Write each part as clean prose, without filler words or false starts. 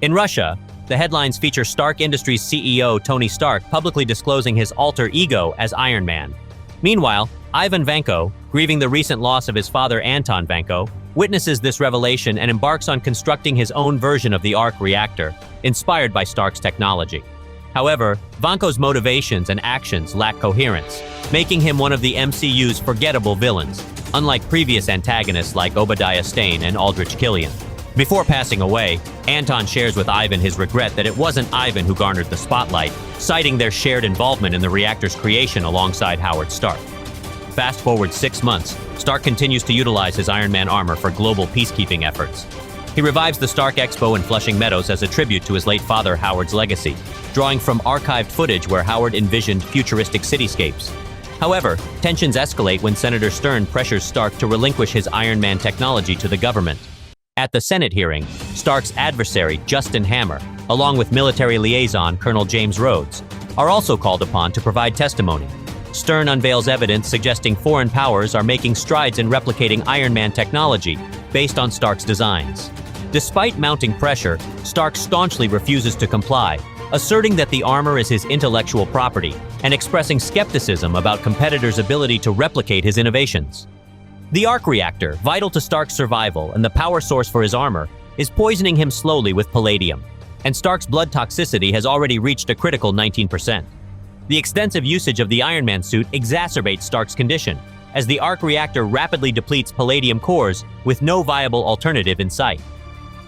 In Russia, the headlines feature Stark Industries CEO Tony Stark publicly disclosing his alter ego as Iron Man. Meanwhile, Ivan Vanko, grieving the recent loss of his father Anton Vanko, witnesses this revelation and embarks on constructing his own version of the arc reactor, inspired by Stark's technology. However, Vanko's motivations and actions lack coherence, making him one of the MCU's forgettable villains, unlike previous antagonists like Obadiah Stane and Aldrich Killian. Before passing away, Anton shares with Ivan his regret that it wasn't Ivan who garnered the spotlight, citing their shared involvement in the reactor's creation alongside Howard Stark. Fast forward 6 months, Stark continues to utilize his Iron Man armor for global peacekeeping efforts. He revives the Stark Expo in Flushing Meadows as a tribute to his late father Howard's legacy, drawing from archived footage where Howard envisioned futuristic cityscapes. However, tensions escalate when Senator Stern pressures Stark to relinquish his Iron Man technology to the government. At the Senate hearing, Stark's adversary, Justin Hammer, along with military liaison Colonel James Rhodes, are also called upon to provide testimony. Stern unveils evidence suggesting foreign powers are making strides in replicating Iron Man technology based on Stark's designs. Despite mounting pressure, Stark staunchly refuses to comply, asserting that the armor is his intellectual property and expressing skepticism about competitors' ability to replicate his innovations. The arc reactor, vital to Stark's survival and the power source for his armor, is poisoning him slowly with palladium, and Stark's blood toxicity has already reached a critical 19%. The extensive usage of the Iron Man suit exacerbates Stark's condition, as the arc reactor rapidly depletes palladium cores with no viable alternative in sight.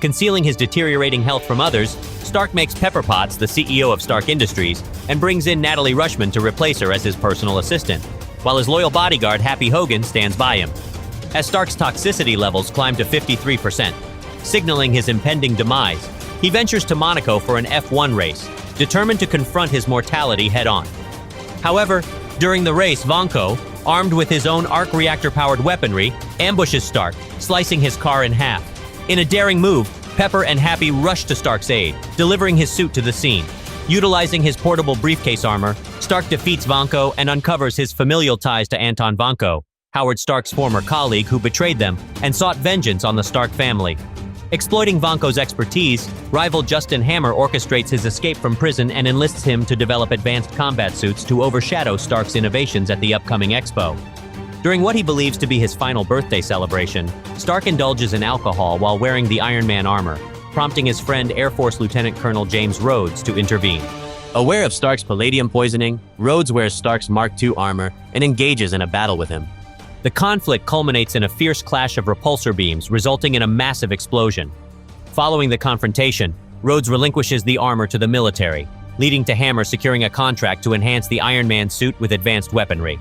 Concealing his deteriorating health from others, Stark makes Pepper Potts the CEO of Stark Industries and brings in Natalie Rushman to replace her as his personal assistant, while his loyal bodyguard Happy Hogan stands by him. As Stark's toxicity levels climb to 53%, signaling his impending demise, he ventures to Monaco for an F1 race, determined to confront his mortality head-on. However, during the race, Vanko, armed with his own arc reactor-powered weaponry, ambushes Stark, slicing his car in half. In a daring move, Pepper and Happy rush to Stark's aid, delivering his suit to the scene. Utilizing his portable briefcase armor, Stark defeats Vanko and uncovers his familial ties to Anton Vanko, Howard Stark's former colleague who betrayed them and sought vengeance on the Stark family. Exploiting Vanko's expertise, rival Justin Hammer orchestrates his escape from prison and enlists him to develop advanced combat suits to overshadow Stark's innovations at the upcoming Expo. During what he believes to be his final birthday celebration, Stark indulges in alcohol while wearing the Iron Man armor, prompting his friend Air Force Lieutenant Colonel James Rhodes to intervene. Aware of Stark's palladium poisoning, Rhodes wears Stark's Mark II armor and engages in a battle with him. The conflict culminates in a fierce clash of repulsor beams, resulting in a massive explosion. Following the confrontation, Rhodes relinquishes the armor to the military, leading to Hammer securing a contract to enhance the Iron Man suit with advanced weaponry.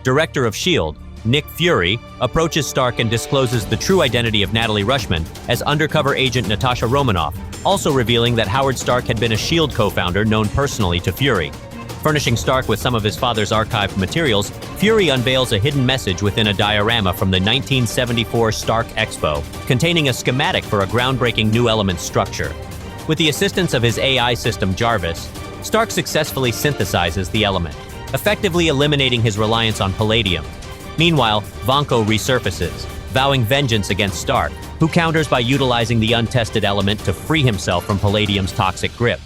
Director of S.H.I.E.L.D., Nick Fury, approaches Stark and discloses the true identity of Natalie Rushman as undercover agent Natasha Romanoff, also revealing that Howard Stark had been a S.H.I.E.L.D. co-founder known personally to Fury. Furnishing Stark with some of his father's archived materials, Fury unveils a hidden message within a diorama from the 1974 Stark Expo, containing a schematic for a groundbreaking new element structure. With the assistance of his AI system Jarvis, Stark successfully synthesizes the element, effectively eliminating his reliance on palladium. Meanwhile, Vanko resurfaces, vowing vengeance against Stark, who counters by utilizing the untested element to free himself from palladium's toxic grip.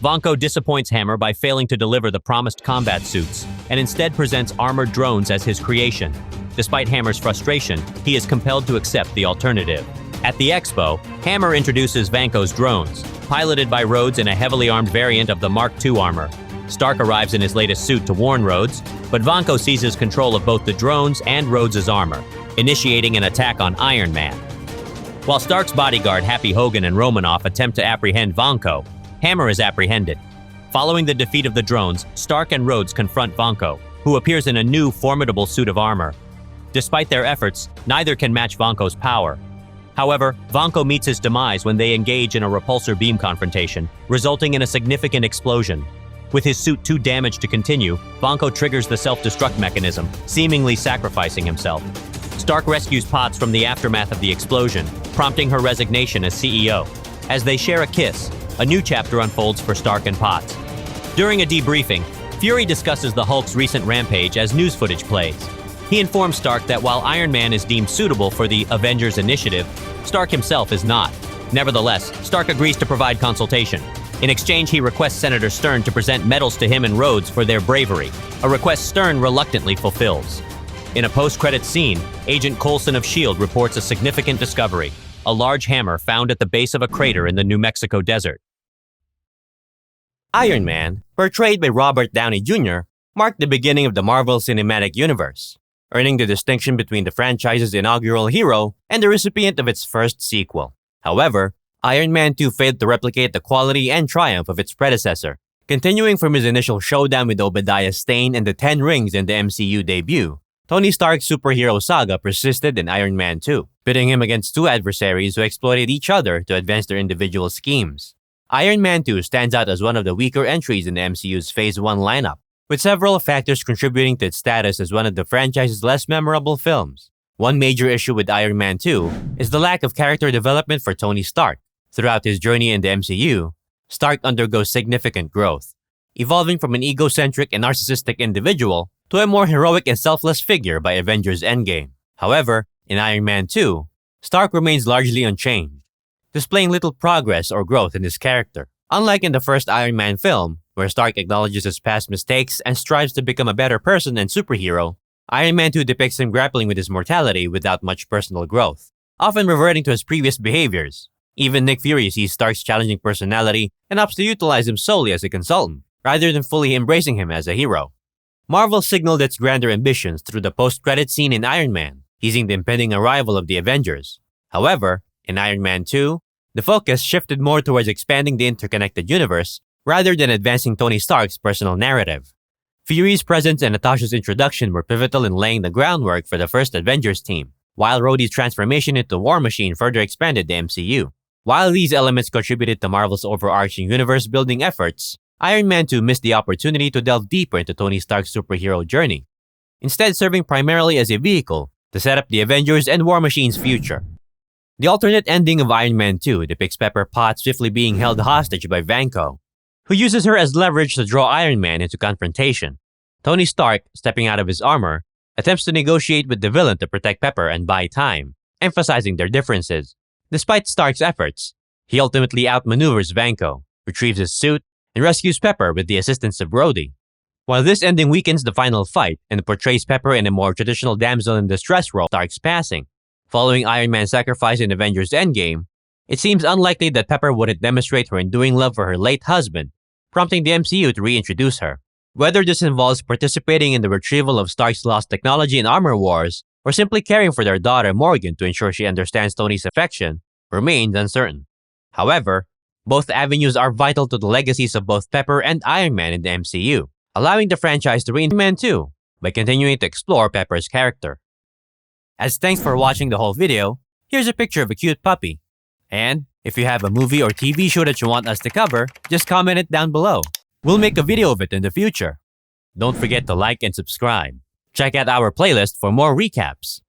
Vanko disappoints Hammer by failing to deliver the promised combat suits, and instead presents armored drones as his creation. Despite Hammer's frustration, he is compelled to accept the alternative. At the Expo, Hammer introduces Vanko's drones, piloted by Rhodes in a heavily armed variant of the Mark II armor. Stark arrives in his latest suit to warn Rhodes, but Vanko seizes control of both the drones and Rhodes' armor, initiating an attack on Iron Man. While Stark's bodyguard Happy Hogan and Romanoff attempt to apprehend Vanko, Hammer is apprehended. Following the defeat of the drones, Stark and Rhodes confront Vanko, who appears in a new, formidable suit of armor. Despite their efforts, neither can match Vanko's power. However, Vanko meets his demise when they engage in a repulsor beam confrontation, resulting in a significant explosion. With his suit too damaged to continue, Vanko triggers the self-destruct mechanism, seemingly sacrificing himself. Stark rescues Potts from the aftermath of the explosion, prompting her resignation as CEO. As they share a kiss, a new chapter unfolds for Stark and Potts. During a debriefing, Fury discusses the Hulk's recent rampage as news footage plays. He informs Stark that while Iron Man is deemed suitable for the Avengers Initiative, Stark himself is not. Nevertheless, Stark agrees to provide consultation. In exchange, he requests Senator Stern to present medals to him and Rhodes for their bravery, a request Stern reluctantly fulfills. In a post-credits scene, Agent Coulson of S.H.I.E.L.D. reports a significant discovery, a large hammer found at the base of a crater in the New Mexico desert. Iron Man, portrayed by Robert Downey Jr., marked the beginning of the Marvel Cinematic Universe, earning the distinction between the franchise's inaugural hero and the recipient of its first sequel. However, Iron Man 2 failed to replicate the quality and triumph of its predecessor. Continuing from his initial showdown with Obadiah Stane and the Ten Rings in the MCU debut, Tony Stark's superhero saga persisted in Iron Man 2, pitting him against two adversaries who exploited each other to advance their individual schemes. Iron Man 2 stands out as one of the weaker entries in the MCU's Phase 1 lineup, with several factors contributing to its status as one of the franchise's less memorable films. One major issue with Iron Man 2 is the lack of character development for Tony Stark. Throughout his journey in the MCU, Stark undergoes significant growth, evolving from an egocentric and narcissistic individual to a more heroic and selfless figure by Avengers Endgame. However, in Iron Man 2, Stark remains largely unchanged, displaying little progress or growth in his character. Unlike in the first Iron Man film, where Stark acknowledges his past mistakes and strives to become a better person and superhero, Iron Man 2 depicts him grappling with his mortality without much personal growth, often reverting to his previous behaviors. Even Nick Fury sees Stark's challenging personality and opts to utilize him solely as a consultant, rather than fully embracing him as a hero. Marvel signaled its grander ambitions through the post-credit scene in Iron Man, teasing the impending arrival of the Avengers. However, in Iron Man 2, the focus shifted more towards expanding the interconnected universe rather than advancing Tony Stark's personal narrative. Fury's presence and Natasha's introduction were pivotal in laying the groundwork for the first Avengers team, while Rhodey's transformation into War Machine further expanded the MCU. While these elements contributed to Marvel's overarching universe-building efforts, Iron Man 2 missed the opportunity to delve deeper into Tony Stark's superhero journey, instead serving primarily as a vehicle to set up the Avengers and War Machine's future. The alternate ending of Iron Man 2 depicts Pepper Potts swiftly being held hostage by Vanko, who uses her as leverage to draw Iron Man into confrontation. Tony Stark, stepping out of his armor, attempts to negotiate with the villain to protect Pepper and buy time, emphasizing their differences. Despite Stark's efforts, he ultimately outmaneuvers Vanko, retrieves his suit, and rescues Pepper with the assistance of Rhodey. While this ending weakens the final fight and portrays Pepper in a more traditional damsel-in-distress role, Stark's passing. Following Iron Man's sacrifice in Avengers Endgame, it seems unlikely that Pepper wouldn't demonstrate her enduring love for her late husband, prompting the MCU to reintroduce her. Whether this involves participating in the retrieval of Stark's lost technology in Armor Wars, or simply caring for their daughter Morgan to ensure she understands Tony's affection, remains uncertain. However, both avenues are vital to the legacies of both Pepper and Iron Man in the MCU, allowing the franchise to reinvent Iron Man 2 by continuing to explore Pepper's character. As thanks for watching the whole video, here's a picture of a cute puppy. And if you have a movie or TV show that you want us to cover, just comment it down below. We'll make a video of it in the future. Don't forget to like and subscribe. Check out our playlist for more recaps.